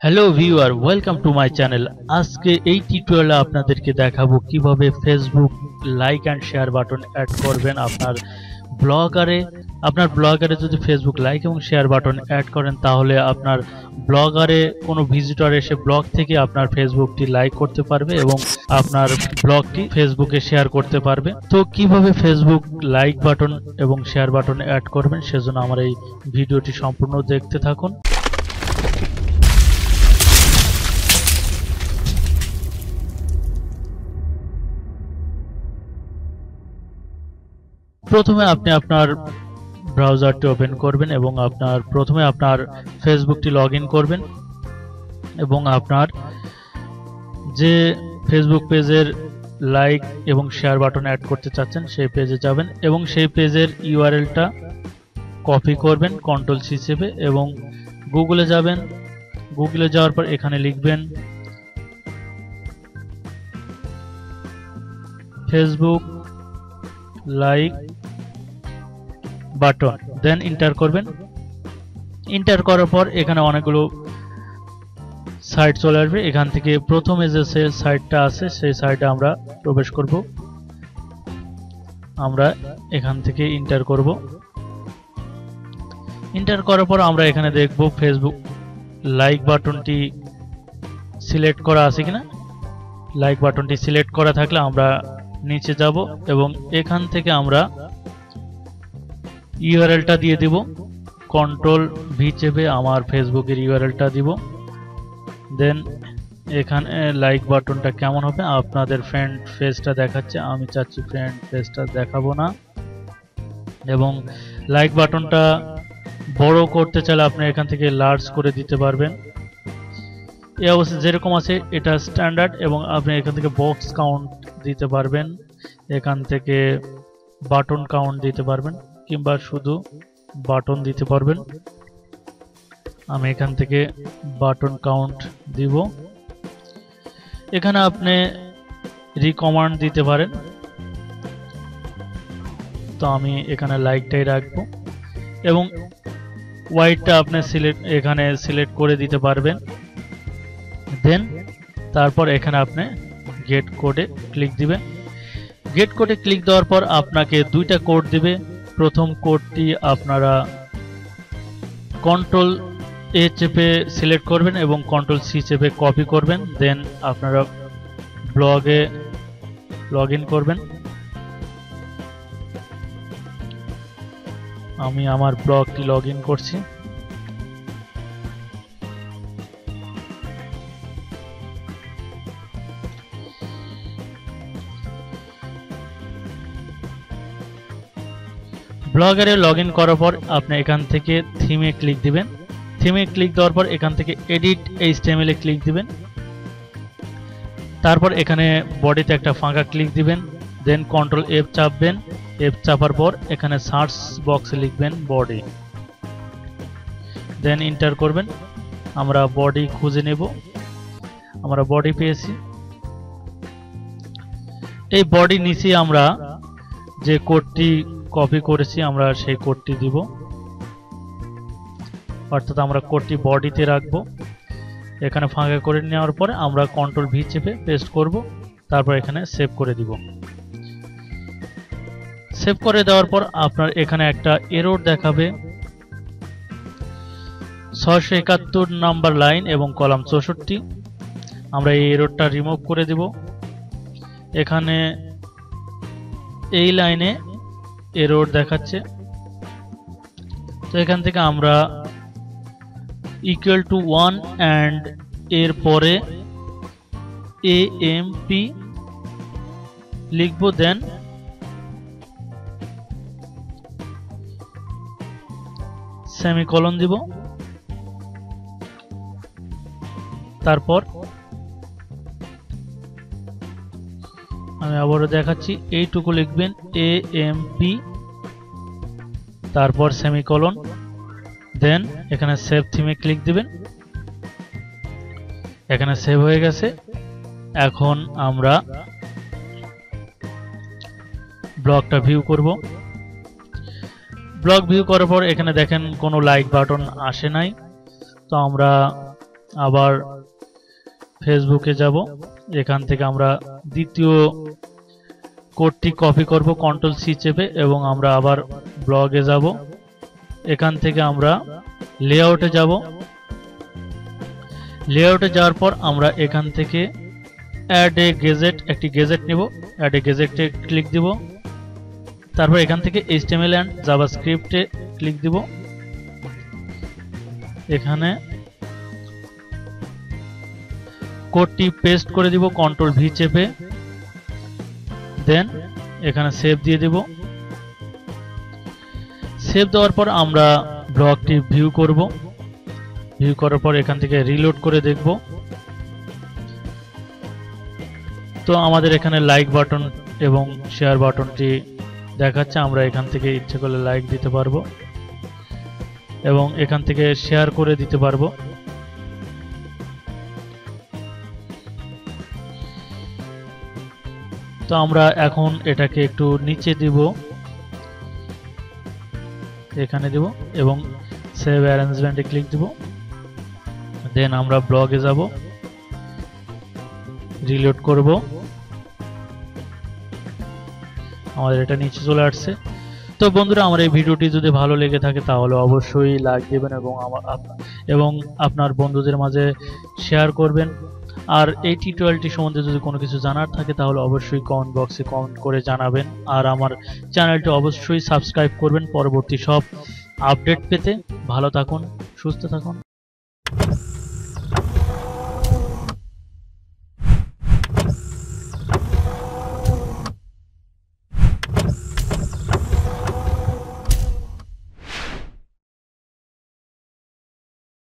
Hello viewer, welcome to my channel. আজকে এই টিউটোরিয়ালে আপনাদেরকে দেখাবো কিভাবে Facebook like and share button add করবেন আপনার ব্লগারে যদি ফেসবুক লাইক এবং শেয়ার বাটন অ্যাড করেন তাহলে আপনার ব্লগারে কোনো ভিজিটর এসে ব্লগ থেকে আপনার ফেসবুকটি লাইক করতে পারবে এবং আপনার ব্লগটি ফেসবুকে শেয়ার করতে পারবে। তো কিভাবে ফেসবুক লাইক বাটন এবং শেয়ার বাটন অ্যাড করবেন সেজন্য আমার এই ভিডিওটি সম্পূর্ণ দেখতে থাকুন। প্রথমে আপনি আপনার ব্রাউজারটি ওপেন করবেন এবং প্রথমে আপনার ফেসবুকটি লগইন করবেন এবং আপনার যে ফেসবুক পেজের লাইক এবং শেয়ার বাটন অ্যাড করতে চাচ্ছেন সেই পেজে যাবেন এবং সেই পেজের ইউআরএলটা কপি করবেন কন্ট্রোল-সি চেপে এবং গুগলে যাবেন। গুগলে যাওয়ার পর এখানে লিখবেন Facebook like button, then enter করবেন। এন্টার করার পর এখানে অনেকগুলো সাইট চলে আসবে। এখান থেকে প্রথমে যে সাইটটা আছে সেই সাইটে আমরা প্রবেশ করব। আমরা এখান থেকে এন্টার করব। এন্টার করার পর আমরা এখানে দেখব ফেসবুক লাইক বাটনটি সিলেক্ট করা আছে কিনা। লাইক বাটনটি সিলেক্ট করা থাকলে আমরা নিচে যাব এবং এখান থেকে আমরা ইউআরএলটা দিয়ে দিব। কন্ট্রোল-ভি চেপে আমার ফেসবুকের ইউআরএলটা দিব। দেন এখানে লাইক বাটনটা কেমন হবে, আপনাদের ফ্রেন্ড পেজটা দেখাচ্ছে, আমি চাচ্ছি ফ্রেন্ড পেজটা দেখাবো না। এবং লাইক বাটনটা বড় করতে চাইলে আপনি এখান থেকে লার্জ করে দিতে পারবেন। এই অবস্থা যেরকম আছে এটা স্ট্যান্ডার্ড এবং আপনি এখান থেকে বক্স কাউন্ট দিতে পারবেন, এখান থেকে বাটন কাউন্ট দিতে পারবেন কিংবা শুধু বাটন দিতে পারবেন। আমি এখান থেকে বাটন কাউন্ট দিব। এখানে আপনি রিকমান্ড দিতে পারেন, তো আমি এখানে লাইকটাই রাখবো এবং ওয়াইডটা আপনি এখানে সিলেক্ট করে দিতে পারবেন। দেন তারপর এখানে আপনি গেট কোডে ক্লিক দিবেন। গেট কোডে ক্লিক দেওয়ার পর আপনাকে দুইটা কোড দিবে। প্রথম কোডটি আপনারা কন্ট্রোল-এ চেপে সিলেক্ট করবেন এবং কন্ট্রোল-সি চেপে কপি করবেন। দেন আপনারা ব্লগে লগ ইন করবেন। আমি আমার ব্লগটি লগ ইন করছি। ব্লগারে লগ ইন করার পর আপনি এখান থেকে থিমে ক্লিক দিবেন। থিমে ক্লিক দেওয়ার পর এখান থেকে এডিট এইচটিএমএল এ ক্লিক দিবেন। তারপর এখানে বডিতে একটা ফাঁকা ক্লিক দিবেন। দেন কন্ট্রোল-এফ চাপবেন। এফ চাপার পর এখানে সার্চ বক্সে লিখবেন বডি, দেন এন্টার করবেন। আমরা বডি খুঁজে নেব। আমরা বডি পেয়েছি। এই বডি নিচে আমরা যে কোডটি কপি করেছি আমরা সেই কোডটি দিব, অর্থাৎ আমরা কোডটি বডিতে রাখবো। এখানে ফাঁকা করে নেওয়ার পরে আমরা কন্ট্রোল-ভি চেপে পেস্ট করব। তারপর এখানে সেভ করে দিব। সেভ করে দেওয়ার পর আপনার এখানে একটা এরর দেখাবে 671 নাম্বার লাইন এবং কলাম 64। আমরা এই এররটা রিমুভ করে দিব। এখানে এই লাইনে এরর দেখাচ্ছে, তো এখান থেকে আমরা ইকুয়াল টু 1 অ্যান্ড এর পরে AMP লিখব। দেন সেমিকোলন দিব। তারপর আমি আবারও দেখাচ্ছি, এইটুকু লিখবেন AMP, তারপর সেমিকোলন। দেন এখানে সেভ থিমে ক্লিক দিবেন। এখানে সেভ হয়ে গেছে। এখন আমরা ব্লগটা ভিউ করব। ব্লগ ভিউ করার পর এখানে দেখেন কোনো লাইক বাটন আসে নাই, তো আমরা আবার ফেসবুকে যাব, এখান থেকে আমরা দ্বিতীয় কোডটি কপি করব কন্ট্রোল সি চেপে, এবং আমরা আবার ব্লগে যাব। এখান থেকে আমরা লেআউটে যাব। লেআউটে যাওয়ার পর আমরা এখান থেকে অ্যাড এ গেজেট, একটি গেজেট নেব। অ্যাড এ গেজেটে ক্লিক দিব। তারপর এখান থেকে HTML এন্ড জাভাস্ক্রিপ্টে ক্লিক দিব। এখানে কোডটি পেস্ট করে দিব কন্ট্রোল ভি চেপে, দেন এখানে সেভ দিয়ে দিব। সেভ দেওয়ার পর আমরা ব্লগটি ভিউ করব। ভিউ করার পর এখান থেকে রিলোড করে দেখব। তো আমাদের এখানে লাইক বাটন এবং শেয়ার বাটনটি দেখাচ্ছে। আমরা এখান থেকে ইচ্ছে করলে লাইক দিতে পারবো এবং এখান থেকে শেয়ার করে দিতে পারবো। তো আমরা এখন এটাকে একটু নিচে দিব, এখানে দিব এবং সেভ অ্যারেঞ্জমেন্টে ক্লিক দিব। দেন আমরা ব্লগে যাব, রিলোড করব। আমাদের এটা নিচে চলে আসছে। তো বন্ধুরা, আমার এই ভিডিওটি যদি ভালো লেগে থাকে তাহলে অবশ্যই লাইক দিবেন এবং আপনার বন্ধুদের মাঝে শেয়ার করবেন। আর এই টিউটোরিয়ালটি সম্বন্ধে যদি কোনো কিছু জানার থাকে তাহলে অবশ্যই কমেন্ট বক্সে কমেন্ট করে জানাবেন। আর আমার চ্যানেলটি অবশ্যই সাবস্ক্রাইব করবেন পরবর্তী সব আপডেট পেতে। ভালো থাকুন, সুস্থ থাকুন।